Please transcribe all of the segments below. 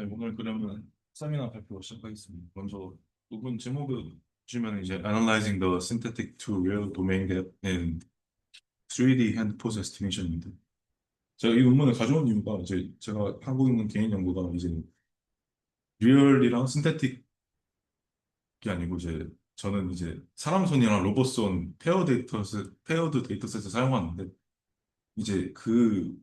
네, 오늘 그러면 세미나 발표 시작하겠습니다. 먼저 이번 제목을 주시면 이제 Analyzing the Synthetic to Real Domain Gap in 3D Hand Pose Estimation입니다. 제가 이 논문을 가져온 이유가 이제 제가 하고 있는 개인 연구가 이제 리얼이랑 신테틱이 아니고 이제 저는 이제 사람 손이랑 로봇 손 페어드 데이터셋을 사용하는데 이제 그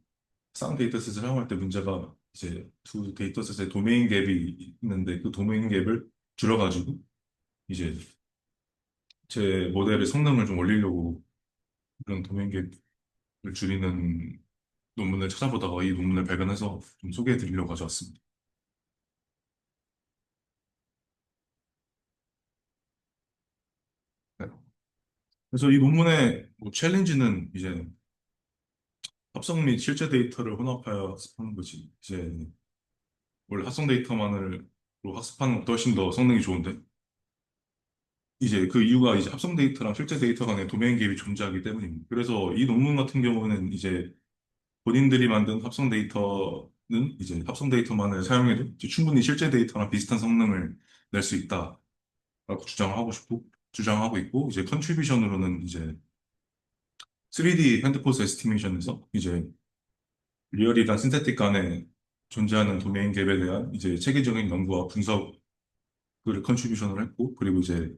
쌍 데이터셋을 사용할 때 문제가 이제 두 데이터셋의 도메인 갭이 있는데 그 도메인 갭을 줄여가지고 이제 제 모델의 성능을 좀 올리려고 그런 도메인 갭을 줄이는 논문을 찾아보다가 이 논문을 발견해서 좀 소개해 드리려고 가져왔습니다. 네. 그래서 이 논문의 뭐 챌린지는 이제 합성 및 실제 데이터를 혼합하여 학습하는 거지. 이제 원래 합성 데이터만으로 학습하는 것도 훨씬 더 성능이 좋은데 이제 그 이유가 이제 합성 데이터랑 실제 데이터 간의 도메인 갭이 존재하기 때문입니다. 그래서 이 논문 같은 경우는 이제 본인들이 만든 합성 데이터는 이제 합성 데이터만을 사용해도 이제 충분히 실제 데이터랑 비슷한 성능을 낼 수 있다라고 주장하고 있고, 이제 컨트리뷰션으로는 이제 3D 핸드포스 에스티메이션에서 이제 리얼이랑 신세틱 간에 존재하는 도메인 갭에 대한 이제 체계적인 연구와 분석을 컨트리뷰션을 했고, 그리고 이제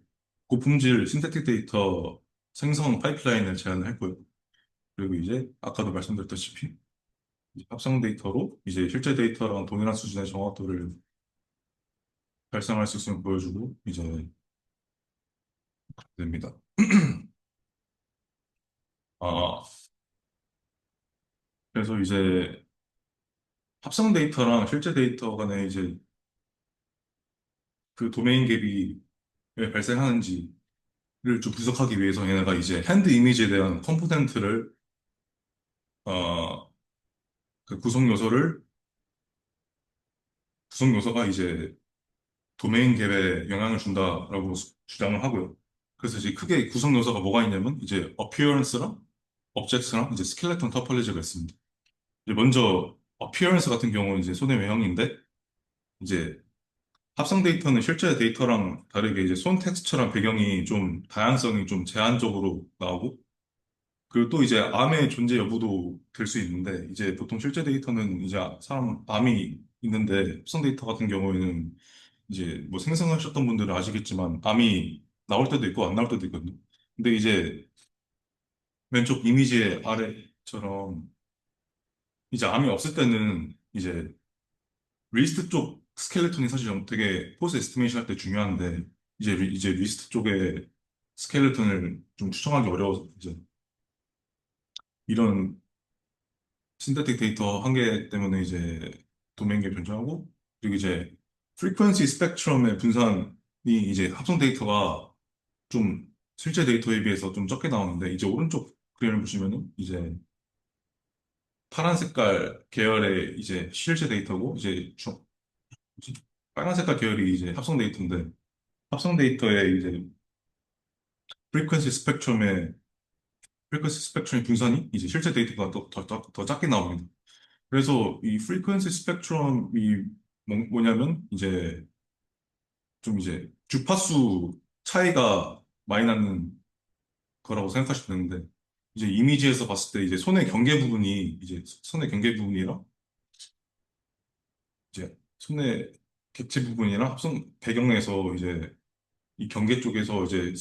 고품질 신세틱 데이터 생성 파이프라인을 제안을 했고요. 그리고 이제 아까도 말씀드렸다시피 이제 합성 데이터로 이제 실제 데이터랑 동일한 수준의 정확도를 발생할 수 있음을 보여주고 이제 됩니다. 아, 그래서 이제 합성 데이터랑 실제 데이터 간에 이제 그 도메인 갭이 왜 발생하는지를 좀 분석하기 위해서 얘네가 이제 핸드 이미지에 대한 컴포넌트를 어, 그 구성 요소가 이제 도메인 갭에 영향을 준다라고 주장을 하고요. 그래서 이제 크게 구성 요소가 뭐가 있냐면 이제 appearance랑 objects랑 이제 스켈레톤 터폴리지가 있습니다. 이제 먼저 appearance 같은 경우는 이제 손의 외형인데 이제 합성 데이터는 실제 데이터랑 다르게 이제 손 텍스처랑 배경이 좀 다양성이 좀 제한적으로 나오고 그리고 또 이제 암의 존재 여부도 될 수 있는데 이제 보통 실제 데이터는 이제 사람 암이 있는데 합성 데이터 같은 경우에는 이제 뭐 생성하셨던 분들은 아시겠지만 암이 나올 때도 있고 안 나올 때도 있거든요. 근데 이제 왼쪽 이미지의 아래처럼 이제 암이 없을 때는 이제 리스트 쪽 스켈레톤이 사실 되게 포스 에스티메이션 할 때 중요한데 이제 리스트 쪽에 스켈레톤을 좀 추정하기 어려워서 이제 이런 신테틱 데이터 한계 때문에 이제 도메인계 변경하고 그리고 이제 프리퀀시 스펙트럼의 분산이 이제 합성 데이터가 좀 실제 데이터에 비해서 좀 적게 나오는데 이제 오른쪽 그림을 보시면은 이제 파란 색깔 계열의 이제 실제 데이터고 이제 뭐지? 빨간 색깔 계열이 이제 합성 데이터인데 합성 데이터의 이제 프리퀀시 스펙트럼의 프리퀀시 스펙트럼 분산이 이제 실제 데이터가 더 작게 나옵니다. 그래서 이 프리퀀시 스펙트럼이 뭐냐면 이제 좀 이제 주파수 차이가 많이 나는 거라고 생각하시면 되는데 이제 이미지에서 봤을 때 이제 손의 경계 부분이랑 이제 손의 객체 부분이랑 합성 배경에서 이제 이 경계 쪽에서 이제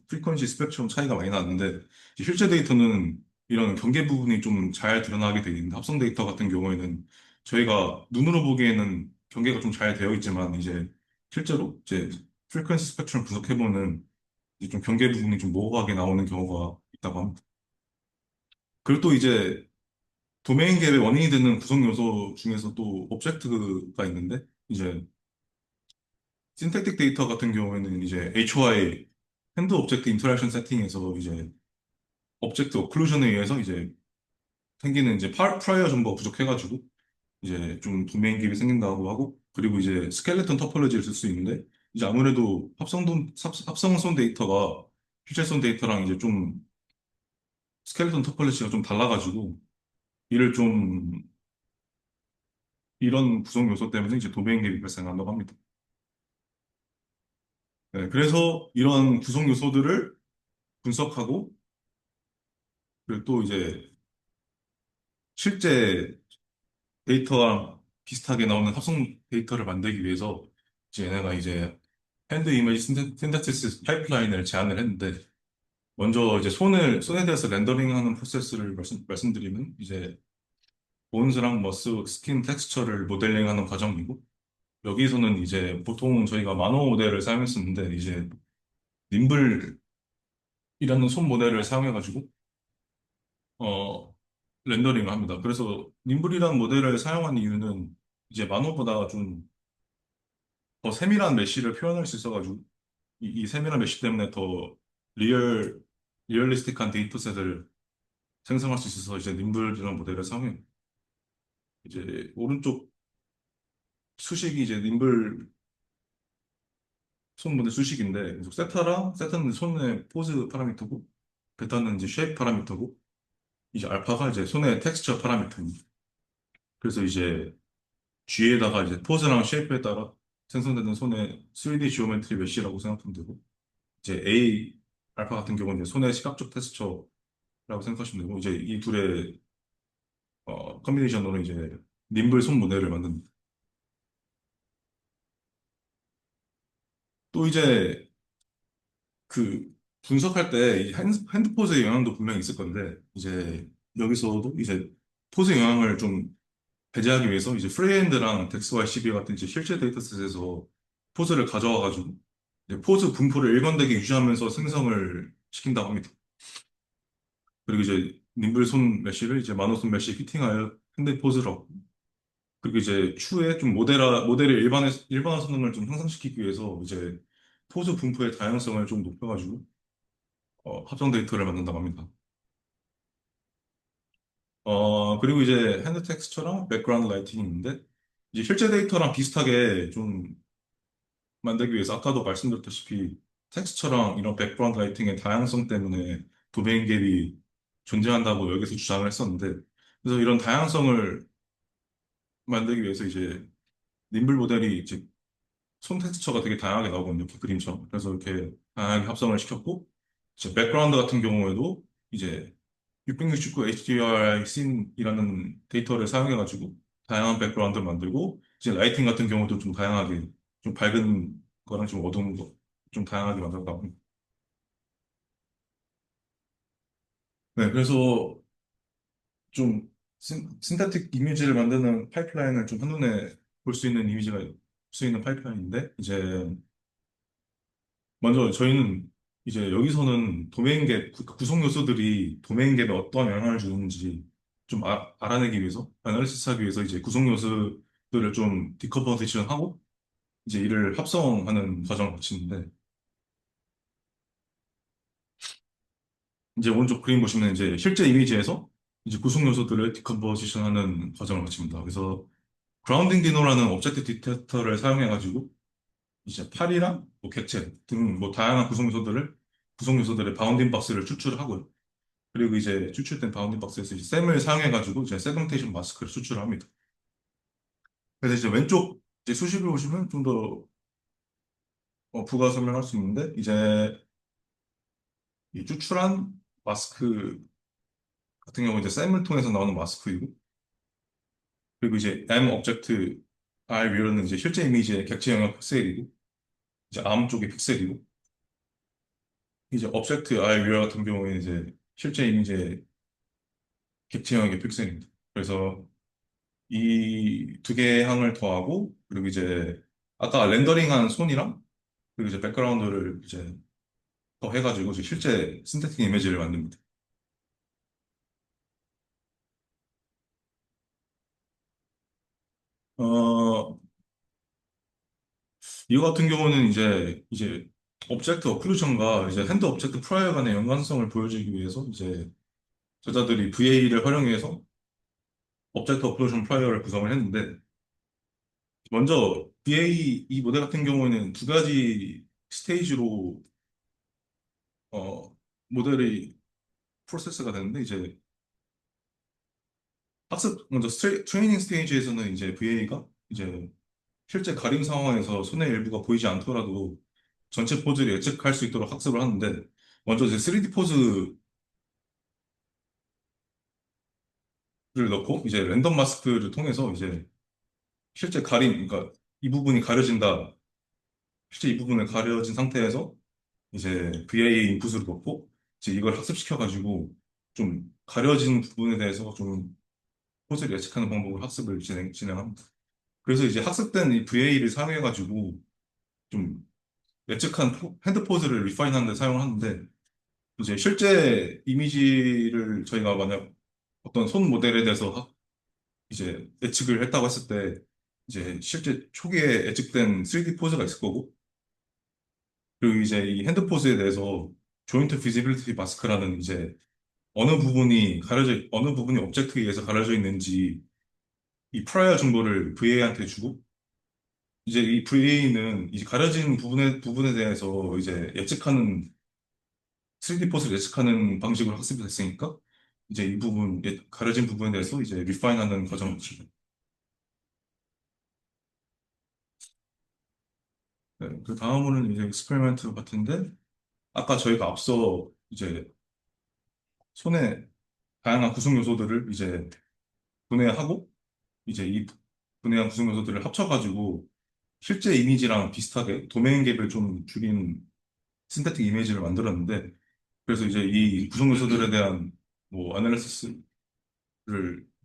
프리퀀시 스펙트럼 차이가 많이 나는데 이제 실제 데이터는 이런 경계 부분이 좀 잘 드러나게 되어 있는데 합성 데이터 같은 경우에는 저희가 눈으로 보기에는 경계가 좀 잘 되어 있지만 이제 실제로 이제 프리퀀시 스펙트럼 분석해보는 이제 좀 경계 부분이 좀 모호하게 나오는 경우가 있다고 합니다. 그리고 또 이제 도메인 갭의 원인이 되는 구성 요소 중에서 또 오브젝트가 있는데 이제 신택틱 데이터 같은 경우에는 이제 HOI 핸드 오브젝트 인터랙션 세팅에서 이제 오브젝트 오클루전에 의해서 이제 생기는 이제 프라이어 정보가 부족해가지고 이제 좀 도메인 갭이 생긴다고 하고 그리고 이제 스켈레톤 토폴로지를 쓸 수 있는데 이제 아무래도 합성손 데이터가 실제손 데이터랑 이제 좀 스켈레톤 토폴로지가 좀 달라가지고 이를 좀 이런 구성 요소 때문에 이제 도메인 갭이 발생한다고 합니다. 네, 그래서 이런 구성 요소들을 분석하고 그리고 또 이제 실제 데이터랑 비슷하게 나오는 합성 데이터를 만들기 위해서 이제 얘네가 이제 핸드 이미지 신테시스 파이프라인을 제안을 했는데 먼저 이제 손에 대해서 렌더링하는 프로세스를 말씀드리면 이제 본즈랑 머스 스킨 텍스처를 모델링하는 과정이고 여기서는 이제 보통 저희가 마노 모델을 사용했었는데 이제 님블이라는 손 모델을 사용해가지고 어 렌더링을 합니다. 그래서 님블이라는 모델을 사용한 이유는 이제 마노보다 좀 더 세밀한 메쉬를 표현할 수 있어가지고 이 세밀한 메쉬 때문에 더 리얼 리얼리스틱한 데이터셋을 생성할 수 있어서 이제 님블이라는 모델을 사용해요. 이제 오른쪽 수식이 이제 님블 손 모델 수식인데 계속 세타는 손의 포즈 파라미터고 베타는 이제 쉐입 파라미터고 이제 알파가 이제 손의 텍스처 파라미터입니다. 그래서 이제 G에다가 이제 포즈랑 쉐입에 따라 생성되는 손의 3D 지오메트리 메쉬라고 생각하면 되고 이제 A 알파 같은 경우는 이제 손의 시각적 텍스처라고 생각하시면 되고 이제 이 둘의 컨비네이션으로 이제 님블 손 모델을 만듭니다. 또 이제 그 분석할 때 이 핸드 포즈의 영향도 분명히 있을 건데 이제 여기서도 이제 포즈 영향을 좀 배제하기 위해서 이제 프리핸드랑 덱스Y12 같은 이제 실제 데이터셋에서 포즈를 가져와가지고 이제 포즈 분포를 일관되게 유지하면서 생성을 시킨다고 합니다. 그리고 이제 님블 손 메쉬를 이제 마노 손 메쉬에 피팅하여 핸드 포즈를 얻고 그리고 이제 추후에 좀 모델의 일반화 성능을 좀 향상시키기 위해서 이제 포즈 분포의 다양성을 좀 높여가지고 합성 데이터를 만든다고 합니다. 그리고 이제 핸드 텍스처랑 백그라운드 라이팅이 있는데 이제 실제 데이터랑 비슷하게 좀 만들기 위해서 아까도 말씀드렸다시피 텍스처랑 이런 백그라운드 라이팅의 다양성 때문에 도메인 갭이 존재한다고 여기서 주장을 했었는데 그래서 이런 다양성을 만들기 위해서 이제 님블 모델이 이제 손 텍스처가 되게 다양하게 나오거든요. 이렇게 그림처럼. 그래서 이렇게 다양하게 합성을 시켰고 이제 백그라운드 같은 경우에도 이제 669 HDRI 씬이라는 데이터를 사용해가지고 다양한 백그라운드를 만들고 이제 라이팅 같은 경우도 좀 다양하게 좀 밝은 거랑 좀 어두운 거 좀 다양하게 만들었다 합니다. 네, 그래서 좀 신테틱 이미지를 만드는 파이프라인을 좀 한눈에 볼 수 있는 이미지가 볼 수 있는 파이프라인인데 이제 먼저 저희는 이제 여기서는 도메인 갭 구성 요소들이 도메인 갭에 어떠한 영향을 주는지 좀 알아내기 위해서 애널리시스 하기 위해서 이제 구성 요소들을 좀 디컴포지션 하고 이제 이를 합성하는 과정을 거치는데 이제 오른쪽 그림 보시면 이제 실제 이미지에서 이제 구성 요소들을 디컴포지션 하는 과정을 거칩니다. 그래서 그라운딩 디노라는 오브젝트 디텍터를 사용해가지고 이제 팔이랑 뭐 객체 등 뭐 다양한 구성 요소들의 바운딩 박스를 추출하고요. 그리고 이제 추출된 바운딩 박스에서 이제 셈을 사용해가지고 이제 세그멘테이션 마스크를 추출합니다. 그래서 이제 왼쪽 이제 수식을 보시면 좀 더 부가 설명할 수 있는데 이제 이 추출한 마스크 같은 경우 이제 셈을 통해서 나오는 마스크이고 그리고 이제 M 오브젝트 R 위로는 이제 실제 이미지의 객체 영역 픽셀이고 이제 암 쪽이 픽셀이고 이제 오브젝트 R 위로 같은 경우에는 이제 실제 이미지의 객체 영역의 픽셀입니다. 그래서 이 두 개의 항을 더하고 그리고 이제 아까 렌더링한 손이랑 그리고 이제 백그라운드를 이제 더 해가지고 이제 실제 신테틱 이미지를 만듭니다. 어, 이거 같은 경우는 이제 오브젝트 어클루전과 이제 핸드 오브젝트 프라이어 간의 연관성을 보여주기 위해서 이제 저자들이 VA를 활용해서 오브젝트 어클루전 프라이어를 구성을 했는데 먼저 VA 이 모델 같은 경우에는 두 가지 스테이지로 어, 모델이 프로세스가 되는데 이제 먼저 트레이닝 스테이지에서는 이제 VA가 이제 실제 가림 상황에서 손의 일부가 보이지 않더라도 전체 포즈를 예측할 수 있도록 학습을 하는데, 먼저 이제 3D 포즈를 넣고 이제 랜덤 마스크를 통해서 이제 실제 그러니까 이 부분이 가려진다. 실제 이 부분을 가려진 상태에서 이제 VA 인풋으로 넣고 이제 이걸 학습시켜가지고 좀 가려진 부분에 대해서 좀 포즈를 예측하는 방법을 학습을 진행합니다. 그래서 이제 학습된 이 VA를 사용해가지고 좀 예측한 핸드 포즈를 리파인하는 데 사용하는데, 이제 실제 이미지를 저희가 만약 어떤 손 모델에 대해서 이제 예측을 했다고 했을 때 이제 실제 초기에 예측된 3D 포즈가 있을 거고, 그리고 이제 이 핸드 포즈에 대해서 조인트 비지빌리티 마스크라는 이제 어느 부분이 오브젝트에 의해서 가려져 있는지 이 프라이어 정보를 VA한테 주고, 이제 이 VA는 이제 가려진 부분에 대해서 이제 예측하는 3D 포즈를 예측하는 방식으로 학습이 됐으니까 이제 이 부분 가려진 부분에 대해서 이제 리파인하는 과정을 거칩니다. 네, 그 다음으로는 이제 익스페리먼트 같은데, 아까 저희가 앞서 이제 손의 다양한 구성 요소들을 이제 분해하고 이제 이 분해한 구성 요소들을 합쳐가지고 실제 이미지랑 비슷하게 도메인 갭을 좀 줄인 신테틱 이미지를 만들었는데, 그래서 이제 이 구성 요소들에 대한 뭐 아날리시스를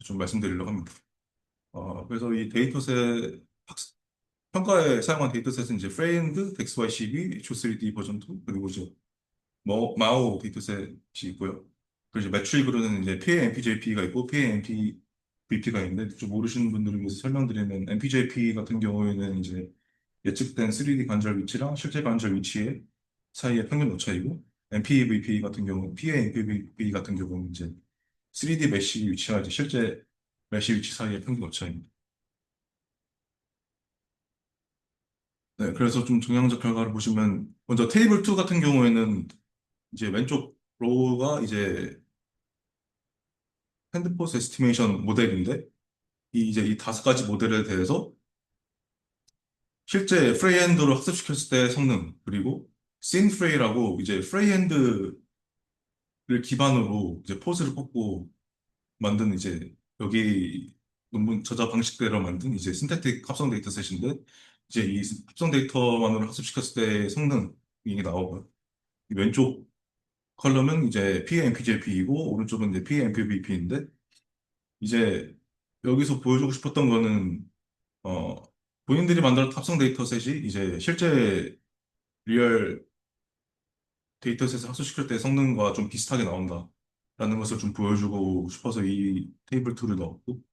좀 말씀드리려고 합니다. 그래서 이 데이터셋 평가에 사용한 데이터셋은 이제 프레임드, DXY12, H3D 버전 2, 그리고 이제 마오 데이터셋이 있고요. 그리고 이제 매출그루는 이제 PAMPJP가 있고 PAMPVP가 있는데, 좀 모르시는 분들을 위해서 설명드리면 MPJP 같은 경우에는 이제 예측된 3D 관절 위치랑 실제 관절 위치의 사이의 평균 오차이고, MPVP 같은 경우, PAMPVP 같은 경우는 이제 3D 메쉬 위치와 이제 실제 메쉬 위치 사이의 평균 오차입니다. 네, 그래서 좀 정량적 결과를 보시면 먼저 테이블 2 같은 경우에는 이제 왼쪽 로우가 이제 핸드포스 에스티메이션 모델인데, 이제 이 다섯 가지 모델에 대해서 실제 프레이핸드로 학습시켰을 때 성능, 그리고 씬 프레이라고 이제 프레이핸드를 기반으로 이제 포즈를 뽑고 만든 이제 여기 논문 저자 방식대로 만든 이제 신테틱 합성 데이터셋인데, 이제 이 합성 데이터만으로 학습시켰을 때 성능이 나오고요. 이 왼쪽 컬럼은 이제 PMPJP이고 오른쪽은 이제 PMPVP인데, 이제 여기서 보여주고 싶었던 거는 어 본인들이 만든 합성 데이터셋이 이제 실제 리얼 데이터셋을 학습시킬 때 성능과 좀 비슷하게 나온다라는 것을 좀 보여주고 싶어서 이 테이블 2를 넣었고,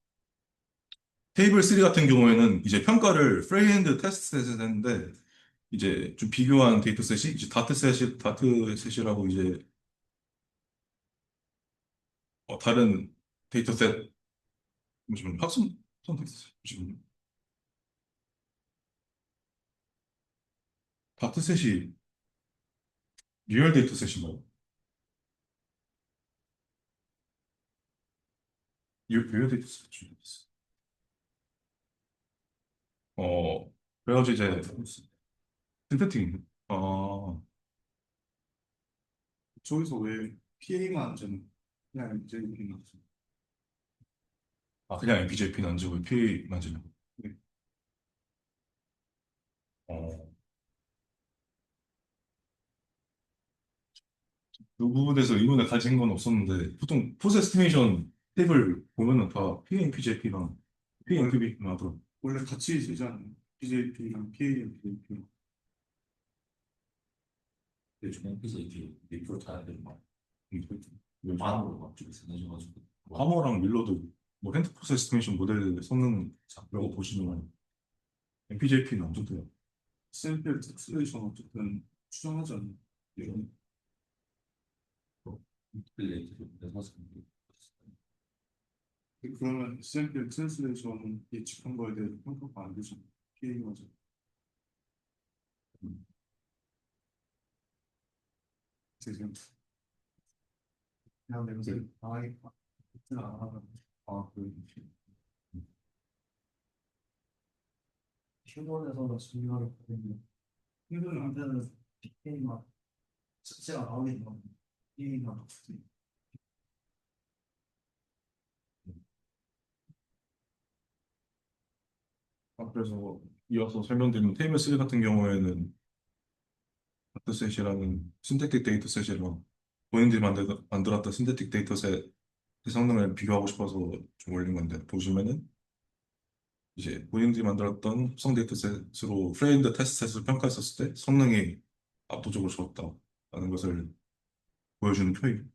테이블 3 같은 경우에는 이제 평가를 프레이핸드 테스트 셋을 했는데, 이제 좀 비교한 데이터셋이 이제 다트셋이라고 이제 다른 데이터셋, 잠시만요. 합성 데이터셋 잠시만요. 다트셋이 리얼 데이터셋인가요? 리얼 데이터셋 중에 있어요. 그래가지고 이제 신테틱, 저기서 왜 PA만 좀 그냥 이제 이렇게 나왔어. 그냥 MPJP는 안 주고 PA만 주는. 네. 어, 그 부분에서 의문을 가진 건 없었는데, 보통 포스 에스티메이션 탭을 보면은 다 PAMPJP랑 원래, PAMPB만 하더라고. 원래 같이 되잖아요. BJP랑 PAP랑. 요즘 홈페이지에 이렇게 리플 다 되는 거 요즘 반으로 막 좀 생겨가지고 하머랑 밀러도 뭐 핸드 포스 에스티메이션 모델 성능 잡고 보시면 MPJP는 안 좋대요. 샘플 텍스레이션 어쨌든 추정하지 않나요? 이런. 인텔레이트로 내서 그러면 샘플 트랜스레이션은 예측한 거에 대해 평가가 안 되죠. PA만 좀. 지금 그냥 냄새 아, 그 일본에서 진료를 받으면 일본한테는 빅게임만 숙제가 나오게 되면 게임만 그래서 이어서 설명드리는 테이블 3 같은 경우에는 다트셋이라는 신테틱 데이터셋이랑 본인들이 만들었던 신테틱 데이터셋의 성능을 비교하고 싶어서 좀 올린 건데 보시면은 이제 본인들이 만들었던 합성 데이터셋으로 프레임드 테스트셋을 평가했었을 때 성능이 압도적으로 좋았다라는 것을 보여주는 표입니다.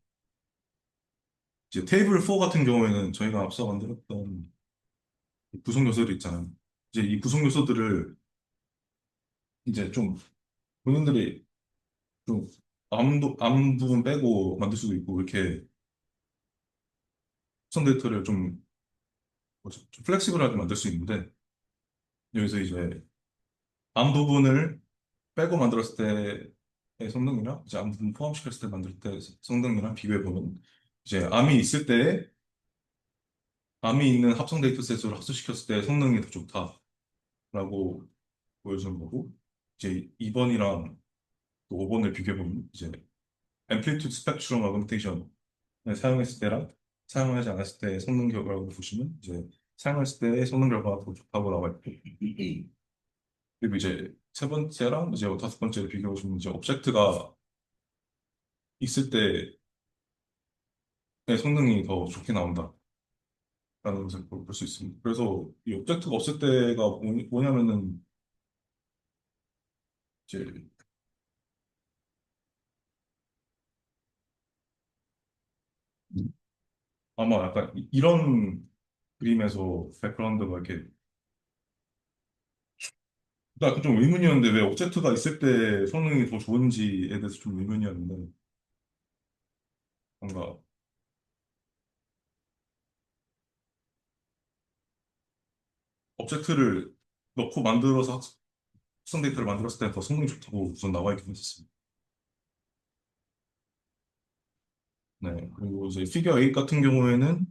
이제 테이블 4 같은 경우에는 저희가 앞서 만들었던 이 구성 요소들 있잖아요. 이제 이 구성 요소들을 이제 좀 본인들이 좀 암 부분 빼고 만들 수도 있고 이렇게 합성 데이터를 좀, 뭐지, 좀 플렉시블하게 만들 수 있는데 여기서 이제 암 부분을 빼고 만들었을 때의 성능이랑 이제 암 부분 포함시켰을 때 만들 때 성능이랑 비교해 보면 이제 암이 있는 합성 데이터셋으로 합수시켰을 때 성능이 더 좋다라고 보여주는 거고 이제 2번이랑 또 5번을 비교해 보면 이제 앰플리튜드 스펙트럼 어그멘테이션을 사용했을 때랑 사용하지 않았을 때의 성능 결과를 보시면 이제 사용했을 때의 성능 결과가 더 좋다고 나와 있고 그리고 이제 세 번째랑 이제 다섯 번째를 비교해 보시면 이제 오브젝트가 있을 때의 성능이 더 좋게 나온다라는 것을 볼 수 있습니다. 그래서 이 오브젝트가 없을 때가 뭐냐면은 이제 아마 약간 이런 그림에서 백그라운드가 이렇게 약간 좀 의문이었는데 왜 오브젝트가 있을 때 성능이 더 좋은지에 대해서 좀 의문이었는데 뭔가 오브젝트를 넣고 만들어서 합성 데이터를 만들었을 때 더 성능이 좋다고 우선 나와 있긴 했었습니다. 네. 그리고 이제 피겨 8 같은 경우에는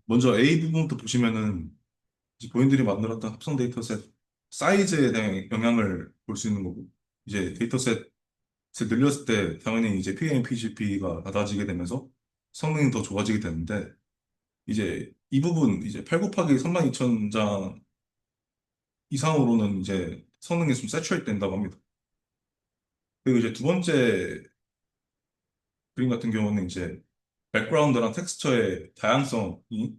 먼저 A 부분부터 보시면은 이제 본인들이 만들었던 합성 데이터셋 사이즈에 대한 영향을 볼 수 있는 거고 이제 데이터셋을 늘렸을 때 당연히 이제 PAM, PGP가 낮아지게 되면서 성능이 더 좋아지게 되는데 이제 이 부분 이제 8 곱하기 32,000장 이상으로는 이제 성능이 좀 세츄레이트 된다고 합니다. 그리고 이제 두 번째 그림 같은 경우는 이제 백그라운드랑 텍스처의 다양성이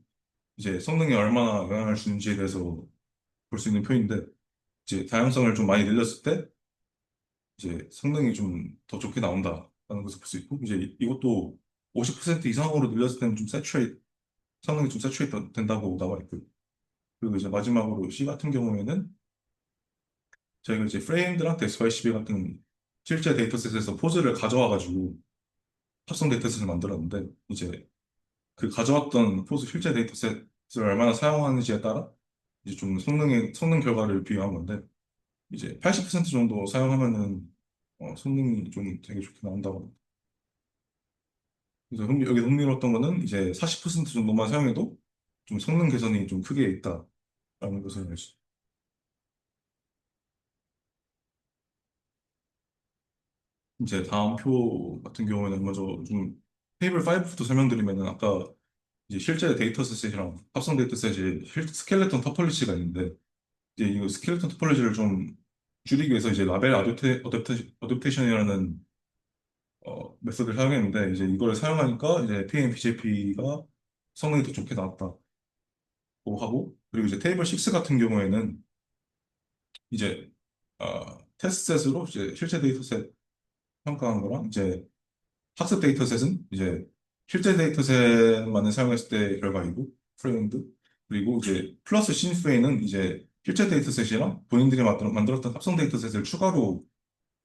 이제 성능에 얼마나 영향을 주는지에 대해서 볼 수 있는 표인데 이제 다양성을 좀 많이 늘렸을 때 이제 성능이 좀 더 좋게 나온다라는 것을 볼 수 있고 이제 이것도 50% 이상으로 늘렸을 때는 좀 성능이 좀 세츄레이트 된다고 나와 있고 그리고 이제 마지막으로 C 같은 경우에는 저희가 이제 프레임드랑 덱스와이시비 같은 실제 데이터셋에서 포즈를 가져와가지고 합성 데이터셋을 만들었는데 이제 그 가져왔던 포즈 실제 데이터셋을 얼마나 사용하는지에 따라 이제 좀 성능 결과를 비교한 건데 이제 80% 정도 사용하면은 성능이 좀 되게 좋게 나온다고 합니다. 그래서 여기 흥미로웠던 거는 이제 40% 정도만 사용해도 좀 성능 개선이 좀 크게 있다라는 것을 알 수. 이제 다음 표 같은 경우에는 먼저 좀 테이블 5부터 설명드리면은 아까 이제 실제 데이터셋이랑 합성 데이터셋이 스켈레톤 터폴리지가 있는데 이제 이 스켈레톤 토폴로지를 좀 줄이기 위해서 이제 라벨 어댑테이션이라는 메소드를 사용했는데 이제 이걸 사용하니까 이제 PMPJP가 성능이 더 좋게 나왔다고 하고 그리고 이제 테이블 6 같은 경우에는 이제 테스트셋으로 이제 실제 데이터셋 평가한 거랑 이제 학습 데이터셋은 이제 실제 데이터셋만을 사용했을 때 결과이고 프레임드 그리고 이제 플러스 신프에는 이제 실제 데이터셋이랑 본인들이 만들었던 합성 데이터셋을 추가로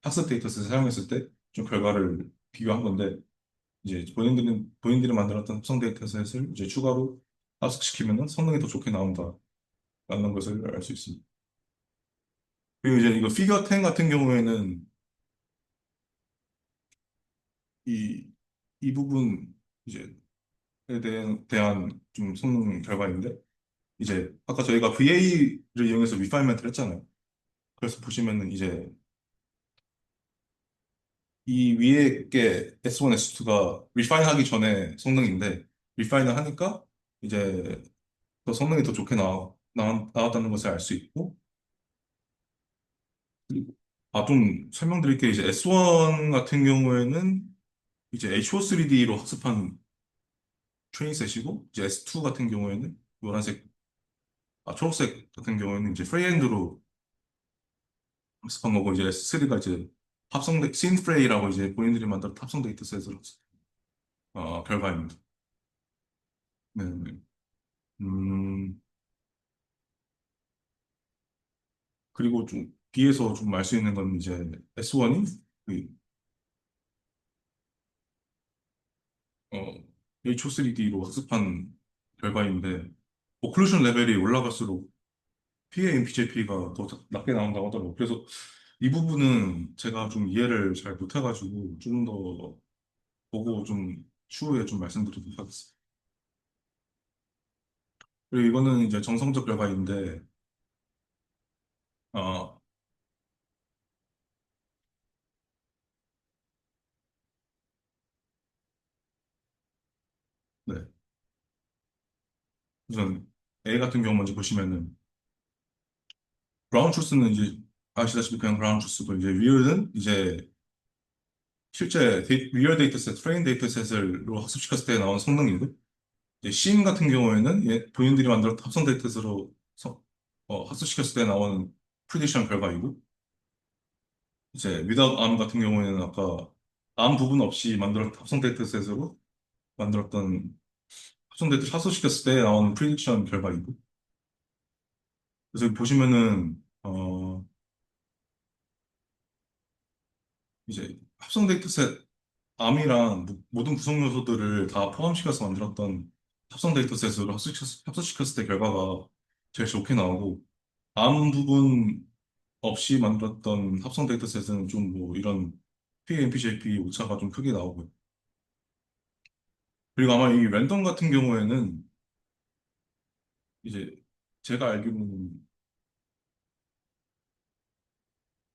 학습 데이터셋을 사용했을 때 좀 결과를 비교한 건데 이제 본인들이 만들었던 합성 데이터셋을 이제 추가로 합숙시키면 성능이 더 좋게 나온다라는 것을 알 수 있습니다. 그리고 이제 이거 피겨 10 같은 경우에는 이, 이 부분 이제 대한 좀 성능 결과인데 이제 아까 저희가 VA를 이용해서 리파인먼트를 했잖아요. 그래서 보시면은 이제 이 위에 게 S1, S2가 리파인 하기 전에 성능인데 리파인을 하니까 이제 더 성능이 더 좋게 나왔다는 것을 알 수 있고 그리고 좀 설명드릴 게 이제 S1 같은 경우에는 이제 HO3D로 학습한 트레인셋이고 이제 S2 같은 경우에는 노란색 초록색 같은 경우에는 이제 프리핸드로 학습한 거고 이제 S3가 이제 신프레이라고 이제 본인들이 만든 합성 데이터셋으로 결과입니다. 네. 네. 음, 그리고 좀 B에서 좀 알 수 있는 건 이제 S1이 HO3D로 학습한 결과인데 오클루전 레벨이 올라갈수록 PAMPJP가 더 낮게 나온다고 하더라고요. 그래서 이 부분은 제가 좀 이해를 잘 못해가지고 좀 더 보고 좀 추후에 좀 말씀드리도록 하겠습니다. 그리고 이거는 이제 정성적 결과인데, 어, 네. 우선 A 같은 경우 먼저 보시면은, 브라운 truth는 이제 아시다시피 그냥 브라운 truth고, 이제 weird는 이제 실제 리얼 데이터셋, 트레인 데이터셋으로 학습시켰을 때 나온 성능이고, 이제 심 같은 경우에는 본인들이 만들었던 합성 데이터셋으로 학습시켰을 때 나온 프리디션 결과이고, 이제 without arm 같은 경우에는 아까 arm 부분 없이 만들었던 합성 데이터셋으로 만들었던 합성 데이터 학습시켰을 때 나온 프리딕션 결과이고, 그래서 보시면은 이제 합성 데이터셋 암이랑 모든 구성 요소들을 다 포함시켜서 만들었던 합성 데이터셋으로 합성시켰을 때 결과가 제일 좋게 나오고 암 부분 없이 만들었던 합성 데이터셋은 좀 뭐 이런 PAMPJP 오차가 좀 크게 나오고요. 그리고 아마 이 랜덤 같은 경우에는 이제 제가 알기로는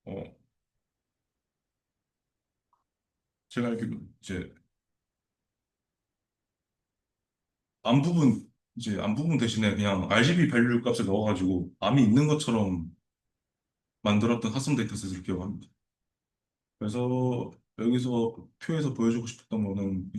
어 제가 알기로 이제 암 부분 이제 암 부분 대신에 그냥 RGB 밸류 값을 넣어가지고 암이 있는 것처럼 만들었던 합성 데이터셋을 기억합니다. 그래서 여기서 표에서 보여주고 싶었던 거는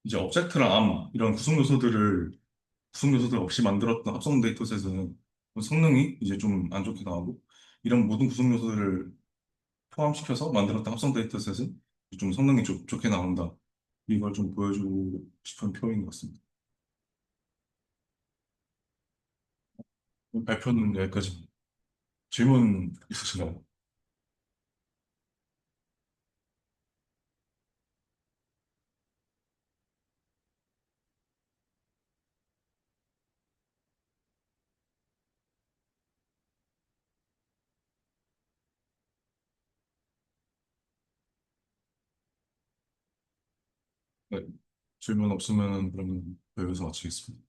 이제 오브젝트랑 암 이런 구성 요소들 없이 만들었던 합성 데이터셋은 성능이 이제 좀 안 좋게 나오고 이런 모든 구성 요소들을 포함시켜서 만들었던 합성 데이터셋은 좀 성능이 좋게 나온다. 이걸 좀 보여주고 싶은 표인 것 같습니다. 발표는 여기까지. 질문 있으신가요? 네. 질문 없으면 그러면 여기서 마치겠습니다.